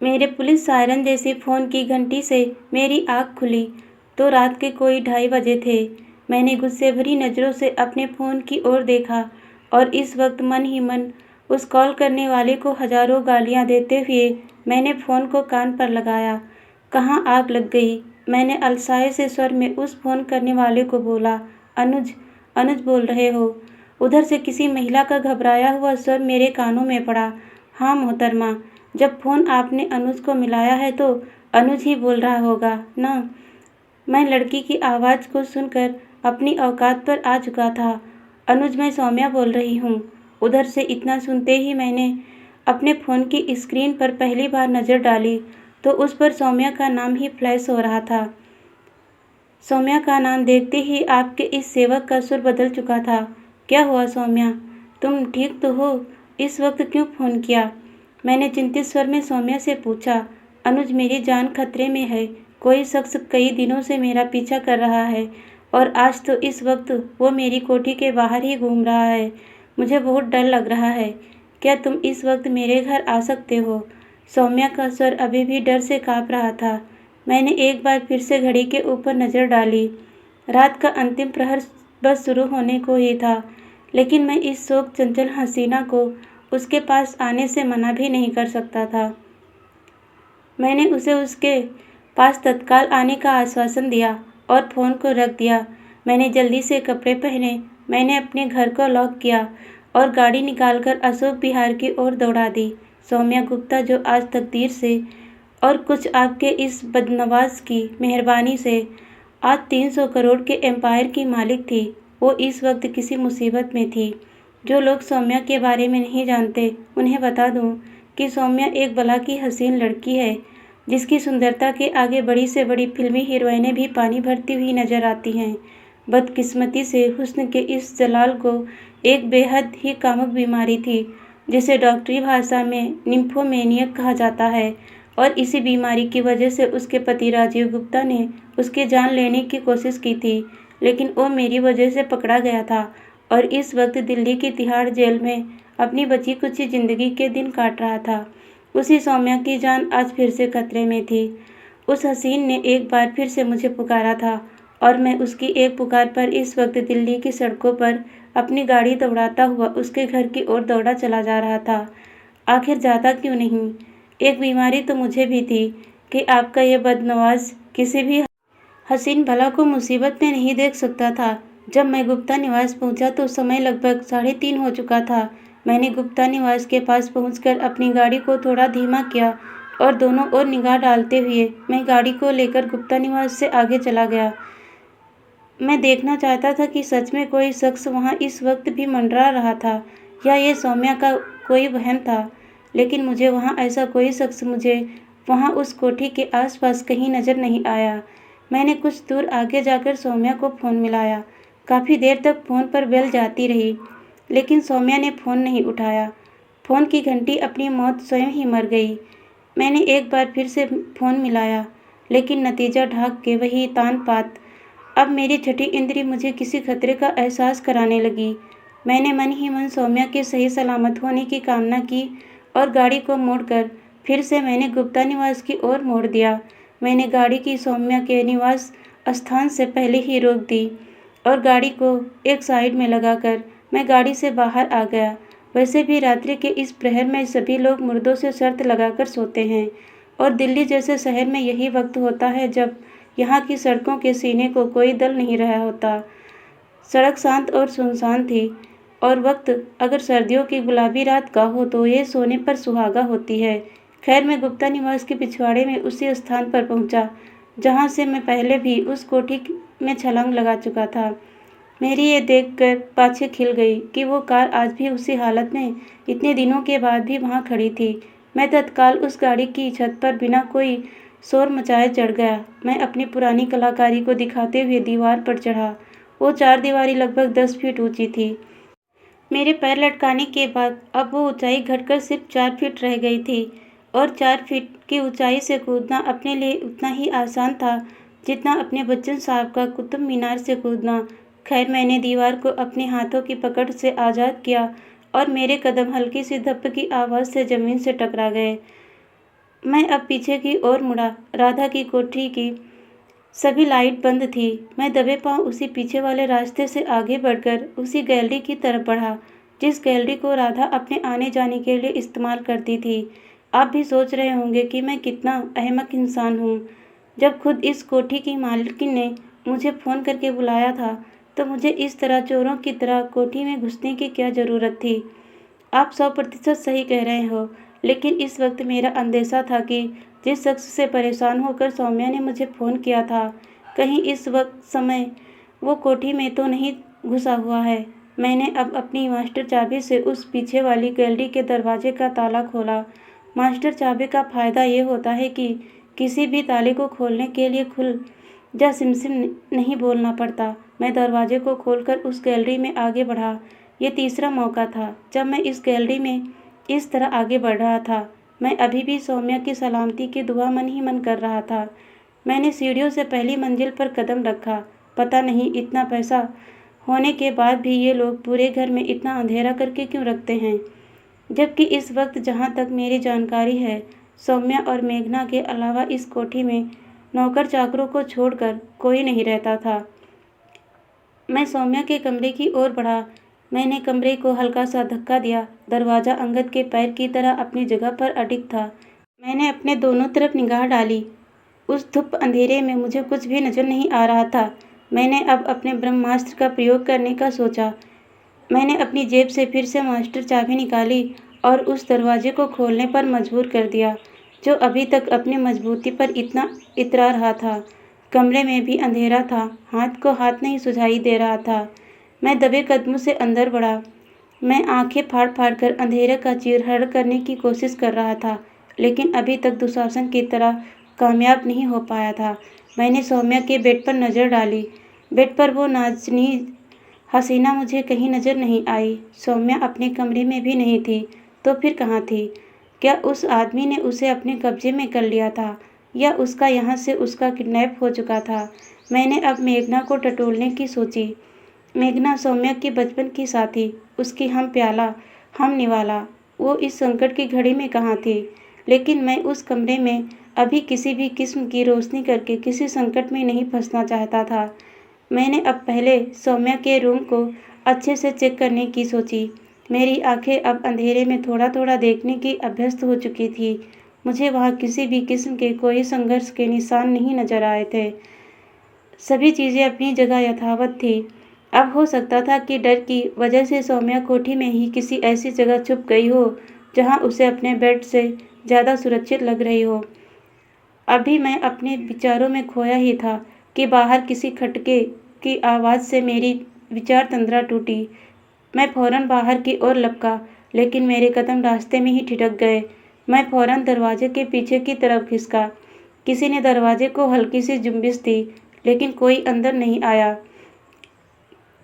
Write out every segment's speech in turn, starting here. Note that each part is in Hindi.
मेरे पुलिस सायरन जैसी फ़ोन की घंटी से मेरी आँख खुली तो रात के कोई 2:30 बजे थे। मैंने गुस्से भरी नज़रों से अपने फ़ोन की ओर देखा और इस वक्त मन ही मन उस कॉल करने वाले को हज़ारों गालियाँ देते हुए मैंने फ़ोन को कान पर लगाया। कहाँ आग लग गई? मैंने अलसाए से स्वर में उस फ़ोन करने वाले को बोला, अनुज, अनुज बोल रहे हो? उधर से किसी महिला का घबराया हुआ स्वर मेरे कानों में पड़ा। हाँ मोहतरमा, जब फ़ोन आपने अनुज को मिलाया है तो अनुज ही बोल रहा होगा ना। मैं लड़की की आवाज़ को सुनकर अपनी औकात पर आ चुका था। अनुज, मैं सौम्या बोल रही हूँ। उधर से इतना सुनते ही मैंने अपने फ़ोन की स्क्रीन पर पहली बार नज़र डाली तो उस पर सौम्या का नाम ही फ्लैश हो रहा था। सौम्या का नाम देखते ही आपके इस सेवक का सुर बदल चुका था। क्या हुआ सौम्या? तुम ठीक तो हो? इस वक्त क्यों फ़ोन किया? मैंने चिंतित स्वर में सौम्या से पूछा। अनुज, मेरी जान खतरे में है। कोई शख्स कई दिनों से मेरा पीछा कर रहा है और आज तो इस वक्त वो मेरी कोठी के बाहर ही घूम रहा है। मुझे बहुत डर लग रहा है। क्या तुम इस वक्त मेरे घर आ सकते हो? सौम्या का स्वर अभी भी डर से काँप रहा था। मैंने एक बार फिर से घड़ी के ऊपर नज़र डाली। रात का अंतिम प्रहर बस शुरू होने को ही था, लेकिन मैं इस शोक चंचल हसीना को उसके पास आने से मना भी नहीं कर सकता था। मैंने उसे उसके पास तत्काल आने का आश्वासन दिया और फ़ोन को रख दिया। मैंने जल्दी से कपड़े पहने, मैंने अपने घर को लॉक किया और गाड़ी निकालकर अशोक विहार की ओर दौड़ा दी। सौम्या गुप्ता, जो आज तकदीर से और कुछ आपके इस बदनवाज की मेहरबानी से आज 300 करोड़ के एम्पायर की मालिक थी, वो इस वक्त किसी मुसीबत में थी। जो लोग सौम्या के बारे में नहीं जानते उन्हें बता दूं कि सौम्या एक भला की हसीन लड़की है, जिसकी सुंदरता के आगे बड़ी से बड़ी फिल्मी हीरोइनें भी पानी भरती हुई नजर आती हैं। बदकिस्मती से हुस्न के इस जलाल को एक बेहद ही कामुक बीमारी थी, जिसे डॉक्टरी भाषा में निम्फोमेनिया कहा जाता है, और इसी बीमारी की वजह से उसके पति राजीव गुप्ता ने उसकी जान लेने की कोशिश की थी, लेकिन वो मेरी वजह से पकड़ा गया था और इस वक्त दिल्ली की तिहाड़ जेल में अपनी बची कुची ज़िंदगी के दिन काट रहा था। उसी सौम्या की जान आज फिर से खतरे में थी। उस हसीन ने एक बार फिर से मुझे पुकारा था और मैं उसकी एक पुकार पर इस वक्त दिल्ली की सड़कों पर अपनी गाड़ी दौड़ाता हुआ उसके घर की ओर दौड़ा चला जा रहा था। आखिर जाता क्यों नहीं? एक बीमारी तो मुझे भी थी कि आपका ये बदनवाज किसी भी हसीन भला को मुसीबत में नहीं देख सकता था। जब मैं गुप्ता निवास पहुंचा तो समय लगभग 3:30 हो चुका था। मैंने गुप्ता निवास के पास पहुंचकर अपनी गाड़ी को थोड़ा धीमा किया और दोनों ओर निगाह डालते हुए मैं गाड़ी को लेकर गुप्ता निवास से आगे चला गया। मैं देखना चाहता था कि सच में कोई शख्स वहाँ इस वक्त भी मंडरा रहा था या ये सौम्या का कोई वहम था, लेकिन मुझे वहाँ उस कोठी के आसपास कहीं नज़र नहीं आया। मैंने कुछ दूर आगे जाकर सौम्या को फ़ोन मिलाया। काफ़ी देर तक फ़ोन पर बेल जाती रही, लेकिन सौम्या ने फ़ोन नहीं उठाया। फ़ोन की घंटी अपनी मौत स्वयं ही मर गई। मैंने एक बार फिर से फ़ोन मिलाया, लेकिन नतीजा ढाक के वही तान पात। अब मेरी छठी इंद्री मुझे किसी खतरे का एहसास कराने लगी। मैंने मन ही मन सौम्या के सही सलामत होने की कामना की और गाड़ी को मोड़कर फिर से मैंने गुप्ता निवास की ओर मोड़ दिया। मैंने गाड़ी की सौम्या के निवास स्थान से पहले ही रोक दी और गाड़ी को एक साइड में लगाकर मैं गाड़ी से बाहर आ गया। वैसे भी रात्रि के इस प्रहर में सभी लोग मुर्दों से शर्त लगाकर सोते हैं और दिल्ली जैसे शहर में यही वक्त होता है जब यहाँ की सड़कों के सीने को कोई दल नहीं रहा होता। सड़क शांत और सुनसान थी और वक्त अगर सर्दियों की गुलाबी रात का हो तो ये सोने पर सुहागा होती है। खैर, मैं गुप्ता निवास के पिछवाड़े में उसी स्थान पर पहुंचा जहां से मैं पहले भी उस कोठी में छलांग लगा चुका था। मेरी ये देखकर पाछे खिल गई कि वो कार आज भी उसी हालत में इतने दिनों के बाद भी वहां खड़ी थी। मैं तत्काल उस गाड़ी की छत पर बिना कोई शोर मचाए चढ़ गया। मैं अपनी पुरानी कलाकारी को दिखाते हुए दीवार पर चढ़ा। वो चारदीवारी लगभग 10 फीट ऊंची थी। मेरे पैर लटकाने के बाद अब वो ऊंचाई घटकर सिर्फ 4 फीट रह गई थी और 4 फीट की ऊंचाई से कूदना अपने लिए उतना ही आसान था जितना अपने बच्चन साहब का कुतुब मीनार से कूदना। खैर, मैंने दीवार को अपने हाथों की पकड़ से आज़ाद किया और मेरे कदम हल्की सी धप की आवाज़ से ज़मीन से टकरा गए। मैं अब पीछे की ओर मुड़ा। राधा की कोठरी की सभी लाइट बंद थी। मैं दबे पांव उसी पीछे वाले रास्ते से आगे बढ़कर उसी गैलरी की तरफ बढ़ा, जिस गैलरी को राधा अपने आने जाने के लिए इस्तेमाल करती थी। आप भी सोच रहे होंगे कि मैं कितना अहमक इंसान हूँ। जब खुद इस कोठी की मालकिन ने मुझे फ़ोन करके बुलाया था, तो मुझे इस तरह चोरों की तरह कोठी में घुसने की क्या ज़रूरत थी। आप 100% सही कह रहे हो, लेकिन इस वक्त मेरा अंदेशा था कि जिस शख्स से परेशान होकर सौम्या ने मुझे फ़ोन किया था, कहीं इस वक्त समय वो कोठी में तो नहीं घुसा हुआ है। मैंने अब अपनी मास्टर चाबी से उस पीछे वाली गैलरी के दरवाजे का ताला खोला। मास्टर चाबी का फ़ायदा ये होता है कि किसी भी ताले को खोलने के लिए खुल या सिम-सिम नहीं बोलना पड़ता। मैं दरवाजे को खोलकर उस गैलरी में आगे बढ़ा। ये तीसरा मौका था जब मैं इस गैलरी में इस तरह आगे बढ़ रहा था। मैं अभी भी सौम्या की सलामती की दुआ मन ही मन कर रहा था। मैंने सीढ़ियों से पहली मंजिल पर कदम रखा। पता नहीं इतना पैसा होने के बाद भी ये लोग पूरे घर में इतना अंधेरा करके क्यों रखते हैं, जबकि इस वक्त जहाँ तक मेरी जानकारी है, सौम्या और मेघना के अलावा इस कोठी में नौकर चाकरों को छोड़कर कोई नहीं रहता था। मैं सौम्या के कमरे की ओर बढ़ा। मैंने कमरे को हल्का सा धक्का दिया। दरवाज़ा अंगद के पैर की तरह अपनी जगह पर अडिग था। मैंने अपने दोनों तरफ निगाह डाली। उस धुप अंधेरे में मुझे कुछ भी नजर नहीं आ रहा था। मैंने अब अपने ब्रह्मास्त्र का प्रयोग करने का सोचा। मैंने अपनी जेब से फिर से मास्टर चाबी निकाली और उस दरवाजे को खोलने पर मजबूर कर दिया, जो अभी तक अपनी मजबूती पर इतना इतरा रहा था। कमरे में भी अंधेरा था। हाथ को हाथ नहीं सुझाई दे रहा था। मैं दबे कदमों से अंदर बढ़ा। मैं आंखें फाड़ फाड़ कर अंधेरे का चीरहरण करने की कोशिश कर रहा था, लेकिन अभी तक दुशासन की तरह कामयाब नहीं हो पाया था। मैंने सौम्या के बेड पर नज़र डाली। बेड पर वो नाज़नीन हसीना मुझे कहीं नज़र नहीं आई। सौम्या अपने कमरे में भी नहीं थी, तो फिर कहाँ थी? क्या उस आदमी ने उसे अपने कब्जे में कर लिया था, या उसका यहाँ से उसका किडनैप हो चुका था? मैंने अब मेघना को टटोलने की सोची। मेघना सौम्या की बचपन की साथी, उसकी हम प्याला, हम निवाला, वो इस संकट की घड़ी में कहाँ थी? लेकिन मैं उस कमरे में अभी किसी भी किस्म की रोशनी करके किसी संकट में नहीं फंसना चाहता था। मैंने अब पहले सौम्या के रूम को अच्छे से चेक करने की सोची। मेरी आंखें अब अंधेरे में थोड़ा थोड़ा देखने की अभ्यस्त हो चुकी थी। मुझे वहाँ किसी भी किस्म के कोई संघर्ष के निशान नहीं नजर आए थे। सभी चीज़ें अपनी जगह यथावत थी। अब हो सकता था कि डर की वजह से सौम्या कोठी में ही किसी ऐसी जगह छुप गई हो जहाँ उसे अपने बेड से ज़्यादा सुरक्षित लग रही हो। अभी मैं अपने विचारों में खोया ही था कि बाहर किसी खटके की आवाज़ से मेरी विचार तंद्रा टूटी। मैं फौरन बाहर की ओर लपका, लेकिन मेरे कदम रास्ते में ही ठिठक गए। मैं फौरन दरवाजे के पीछे की तरफ खिसका। किसी ने दरवाजे को हल्की सी जुम्बिश दी, लेकिन कोई अंदर नहीं आया।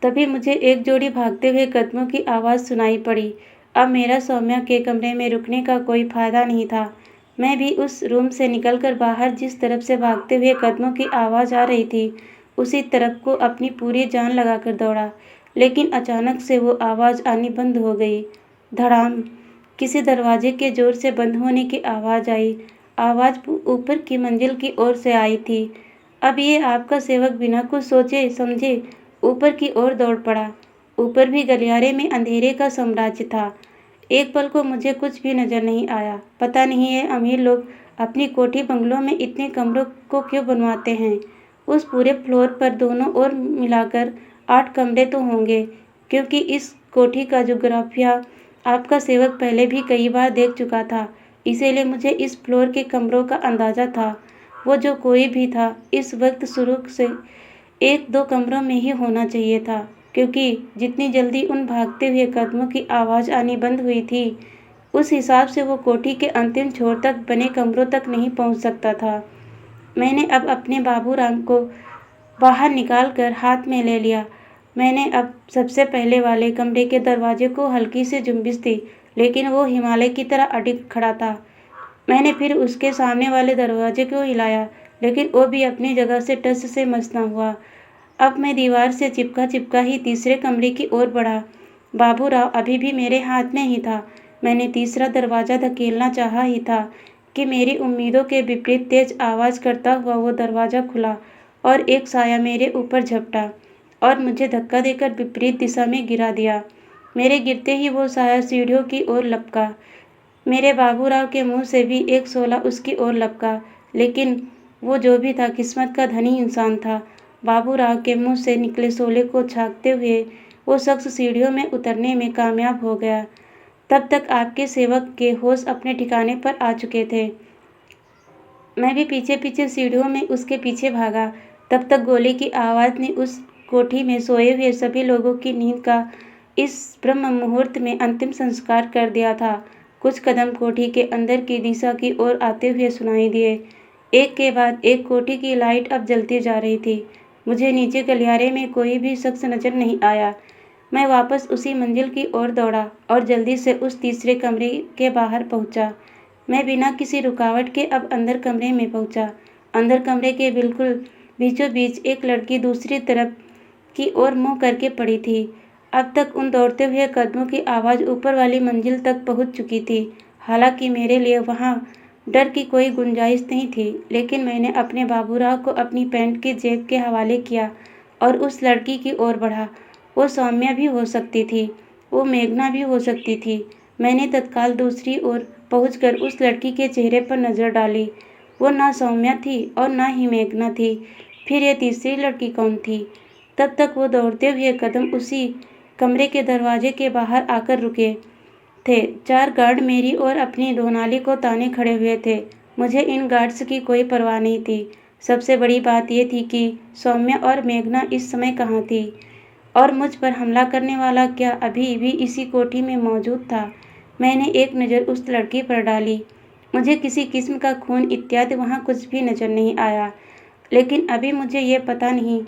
तभी मुझे एक जोड़ी भागते हुए कदमों की आवाज़ सुनाई पड़ी। अब मेरा सौम्या के कमरे में रुकने का कोई फायदा नहीं था। मैं भी उस रूम से निकलकर बाहर जिस तरफ से भागते हुए कदमों की आवाज़ आ रही थी, उसी तरफ को अपनी पूरी जान लगाकर दौड़ा। लेकिन अचानक से वो आवाज़ आनी बंद हो गई। धड़ाम! किसी दरवाजे के ज़ोर से बंद होने की आवाज़ आई। आवाज़ ऊपर की मंजिल की ओर से आई थी। अब ये आपका सेवक बिना कुछ सोचे समझे ऊपर की ओर दौड़ पड़ा। ऊपर भी गलियारे में अंधेरे का साम्राज्य था। एक पल को मुझे कुछ भी नजर नहीं आया। पता नहीं ये अमीर लोग अपनी कोठी बंगलों में इतने कमरों को क्यों बनवाते हैं। उस पूरे फ्लोर पर दोनों ओर मिलाकर 8 कमरे तो होंगे, क्योंकि इस कोठी का जोग्राफिया आपका सेवक पहले भी कई बार देख चुका था। इसीलिए मुझे इस फ्लोर के कमरों का अंदाज़ा था। वो जो कोई भी था, इस वक्त शुरू से 1-2 कमरों में ही होना चाहिए था, क्योंकि जितनी जल्दी उन भागते हुए कदमों की आवाज़ आनी बंद हुई थी, उस हिसाब से वो कोठी के अंतिम छोर तक बने कमरों तक नहीं पहुंच सकता था। मैंने अब अपने बाबूराम को बाहर निकाल कर हाथ में ले लिया। मैंने अब सबसे पहले वाले कमरे के दरवाजे को हल्की सी जुम्बिश दी, लेकिन वो हिमालय की तरह अडिग खड़ा था। मैंने फिर उसके सामने वाले दरवाजे को हिलाया, लेकिन वो भी अपनी जगह से टस से मस न हुआ। अब मैं दीवार से चिपका चिपका ही तीसरे कमरे की ओर बढ़ा। बाबूराव अभी भी मेरे हाथ में ही था। मैंने तीसरा दरवाज़ा धकेलना चाहा ही था कि मेरी उम्मीदों के विपरीत तेज आवाज़ करता हुआ वो दरवाज़ा खुला और एक साया मेरे ऊपर झपटा और मुझे धक्का देकर विपरीत दिशा में गिरा दिया। मेरे गिरते ही वो साया सीढ़ियों की ओर लपका। मेरे बाबूराव के मुंह से भी एक शोला उसकी ओर लपका, लेकिन वो जो भी था किस्मत का धनी इंसान था। बाबूराव के मुंह से निकले शोले को छांकते हुए वो शख्स सीढ़ियों में उतरने में कामयाब हो गया। तब तक आपके सेवक के होश अपने ठिकाने पर आ चुके थे। मैं भी पीछे पीछे सीढ़ियों में उसके पीछे भागा। तब तक गोली की आवाज़ ने उस कोठी में सोए हुए सभी लोगों की नींद का इस ब्रह्म मुहूर्त में अंतिम संस्कार कर दिया था। कुछ कदम कोठी के अंदर की दिशा की ओर आते हुए सुनाई दिए। एक के बाद एक कोठी की लाइट अब जलती जा रही थी। मुझे नीचे गलियारे में कोई भी शख्स नजर नहीं आया। मैं वापस उसी मंजिल की ओर दौड़ा और जल्दी से उस तीसरे कमरे के बाहर पहुंचा। मैं बिना किसी रुकावट के अब अंदर कमरे में पहुंचा। अंदर कमरे के बिल्कुल बीचों बीच एक लड़की दूसरी तरफ की ओर मुंह करके पड़ी थी। अब तक उन दौड़ते हुए कदमों की आवाज़ ऊपर वाली मंजिल तक पहुंच चुकी थी। हालांकि मेरे लिए वहां डर की कोई गुंजाइश नहीं थी, लेकिन मैंने अपने बाबूराव को अपनी पैंट की जेब के हवाले किया और उस लड़की की ओर बढ़ा। वो सौम्या भी हो सकती थी, वो मेघना भी हो सकती थी। मैंने तत्काल दूसरी ओर पहुंचकर उस लड़की के चेहरे पर नज़र डाली। वो ना सौम्या थी और ना ही मेघना थी। फिर ये तीसरी लड़की कौन थी? तब तक वो दौड़ते हुए कदम उसी कमरे के दरवाजे के बाहर आकर रुके थे। 4 गार्ड मेरी और अपनी दोनाली को ताने खड़े हुए थे। मुझे इन गार्ड्स की कोई परवाह नहीं थी। सबसे बड़ी बात यह थी कि सौम्या और मेघना इस समय कहाँ थी और मुझ पर हमला करने वाला क्या अभी भी इसी कोठी में मौजूद था। मैंने एक नज़र उस लड़की पर डाली। मुझे किसी किस्म का खून इत्यादि वहाँ कुछ भी नज़र नहीं आया, लेकिन अभी मुझे ये पता नहीं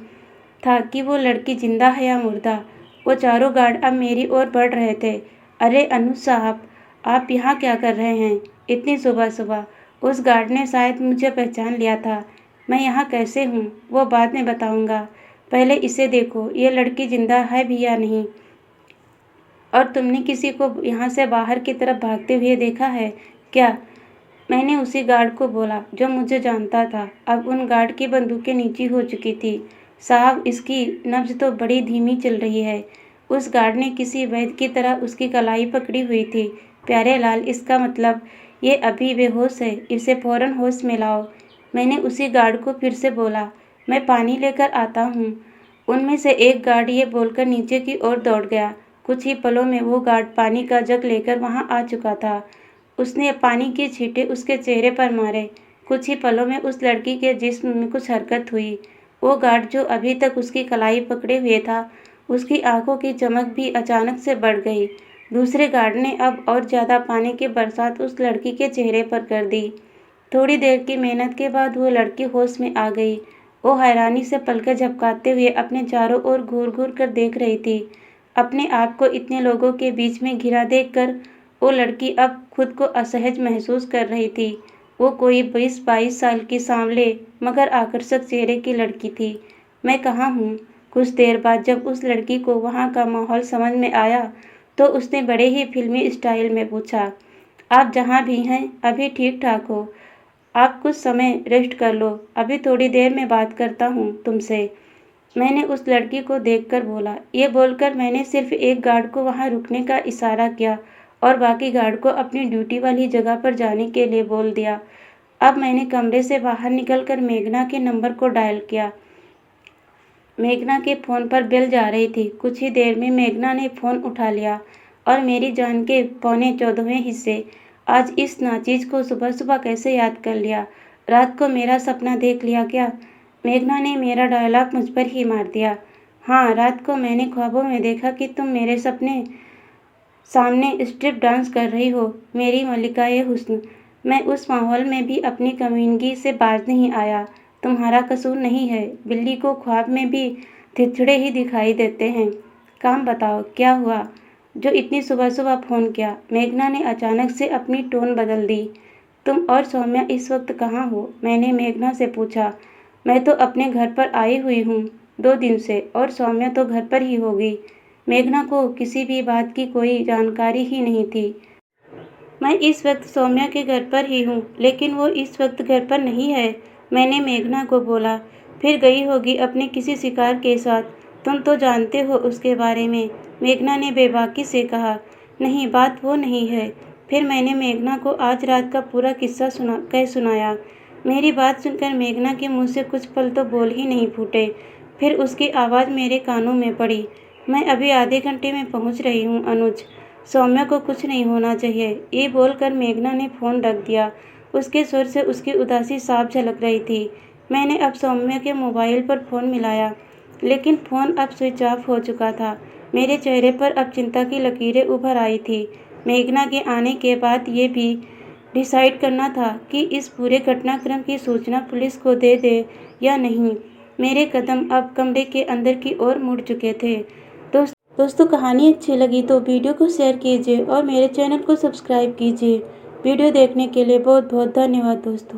था कि वो लड़की जिंदा है या मुर्दा। वो चारों गार्ड अब मेरी ओर बढ़ रहे थे। अरे अनुज साहब, आप यहाँ क्या कर रहे हैं इतनी सुबह सुबह? उस गार्ड ने शायद मुझे पहचान लिया था। मैं यहाँ कैसे हूँ वो बाद में बताऊँगा। पहले इसे देखो, ये लड़की जिंदा है भी या नहीं। और तुमने किसी को यहाँ से बाहर की तरफ भागते हुए देखा है क्या? मैंने उसी गार्ड को बोला जो मुझे जानता था। अब उन गार्ड की बंदूकें नीची हो चुकी थी। साहब, इसकी नब्ज तो बड़ी धीमी चल रही है। उस गार्ड ने किसी वैद्य की तरह उसकी कलाई पकड़ी हुई थी। प्यारे लाल, इसका मतलब ये अभी बेहोश है, इसे फौरन होश में लाओ। मैंने उसी गार्ड को फिर से बोला। मैं पानी लेकर आता हूँ। उनमें से एक गार्ड ये बोलकर नीचे की ओर दौड़ गया। कुछ ही पलों में वो गार्ड पानी का जग लेकर वहाँ आ चुका था। उसने पानी की छींटे उसके चेहरे पर मारे। कुछ ही पलों में उस लड़की के जिस्म में कुछ हरकत हुई। वो गार्ड जो अभी तक उसकी कलाई पकड़े हुए था, उसकी आंखों की चमक भी अचानक से बढ़ गई। दूसरे गार्ड ने अब और ज़्यादा पानी की बरसात उस लड़की के चेहरे पर कर दी। थोड़ी देर की मेहनत के बाद वो लड़की होश में आ गई। वो हैरानी से पलकें झपकाते हुए अपने चारों ओर घूर घूर कर देख रही थी। अपने आप को इतने लोगों के बीच में घिरा देखकर वो लड़की अब खुद को असहज महसूस कर रही थी। वो कोई 20-22 साल की सांवले मगर आकर्षक चेहरे की लड़की थी। मैं कहाँ हूँ? कुछ देर बाद जब उस लड़की को वहाँ का माहौल समझ में आया तो उसने बड़े ही फिल्मी स्टाइल में पूछा, आप जहाँ भी हैं अभी ठीक ठाक हो? आप कुछ समय रेस्ट कर लो, अभी थोड़ी देर में बात करता हूँ तुमसे। मैंने उस लड़की को देखकर बोला। ये बोलकर मैंने सिर्फ एक गार्ड को वहाँ रुकने का इशारा किया और बाकी गार्ड को अपनी ड्यूटी वाली जगह पर जाने के लिए बोल दिया। अब मैंने कमरे से बाहर निकलकर मेघना के नंबर को डायल किया। मेघना के फ़ोन पर बेल जा रही थी। कुछ ही देर में मेघना ने फ़ोन उठा लिया और मेरी जान के 14.25 हिस्से आज इस नाचीज को सुबह सुबह कैसे याद कर लिया? रात को मेरा सपना देख लिया क्या? मेघना ने मेरा डायलॉग मुझ पर ही मार दिया। हाँ, रात को मैंने ख्वाबों में देखा कि तुम मेरे सपने सामने स्ट्रिप डांस कर रही हो, मेरी मल्लिकाए हुस्न। मैं उस माहौल में भी अपनी कमीनगी से बाज नहीं आया। तुम्हारा कसूर नहीं है, बिल्ली को ख्वाब में भी थिथड़े ही दिखाई देते हैं। काम बताओ, क्या हुआ जो इतनी सुबह सुबह फ़ोन किया? मेघना ने अचानक से अपनी टोन बदल दी। तुम और सौम्या इस वक्त कहाँ हो? मैंने मेघना से पूछा। मैं तो अपने घर पर आई हुई हूँ 2 दिन से, और सौम्या तो घर पर ही होगी। मेघना को किसी भी बात की कोई जानकारी ही नहीं थी। मैं इस वक्त सौम्या के घर पर ही हूँ, लेकिन वो इस वक्त घर पर नहीं है, मैंने मेघना को बोला। फिर गई होगी अपने किसी शिकार के साथ, तुम तो जानते हो उसके बारे में, मेघना ने बेबाकी से कहा। नहीं, बात वो नहीं है। फिर मैंने मेघना को आज रात का पूरा किस्सा सुनाया। मेरी बात सुनकर मेघना के मुंह से कुछ पल तो बोल ही नहीं फूटे। फिर उसकी आवाज़ मेरे कानों में पड़ी। मैं अभी आधे घंटे में पहुंच रही हूँ अनुज, सौम्या को कुछ नहीं होना चाहिए। ये बोलकर मेघना ने फ़ोन रख दिया। उसके स्वर से उसकी उदासी साफ झलक रही थी। मैंने अब सौम्या के मोबाइल पर फ़ोन मिलाया, लेकिन फ़ोन अब स्विच ऑफ हो चुका था। मेरे चेहरे पर अब चिंता की लकीरें उभर आई थी। मेघना के आने के बाद ये भी डिसाइड करना था कि इस पूरे घटनाक्रम की सूचना पुलिस को दे दे या नहीं। मेरे कदम अब कमरे के अंदर की ओर मुड़ चुके थे। दोस्तों, कहानी अच्छी लगी तो वीडियो को शेयर कीजिए और मेरे चैनल को सब्सक्राइब कीजिए। वीडियो देखने के लिए बहुत बहुत धन्यवाद दोस्तों।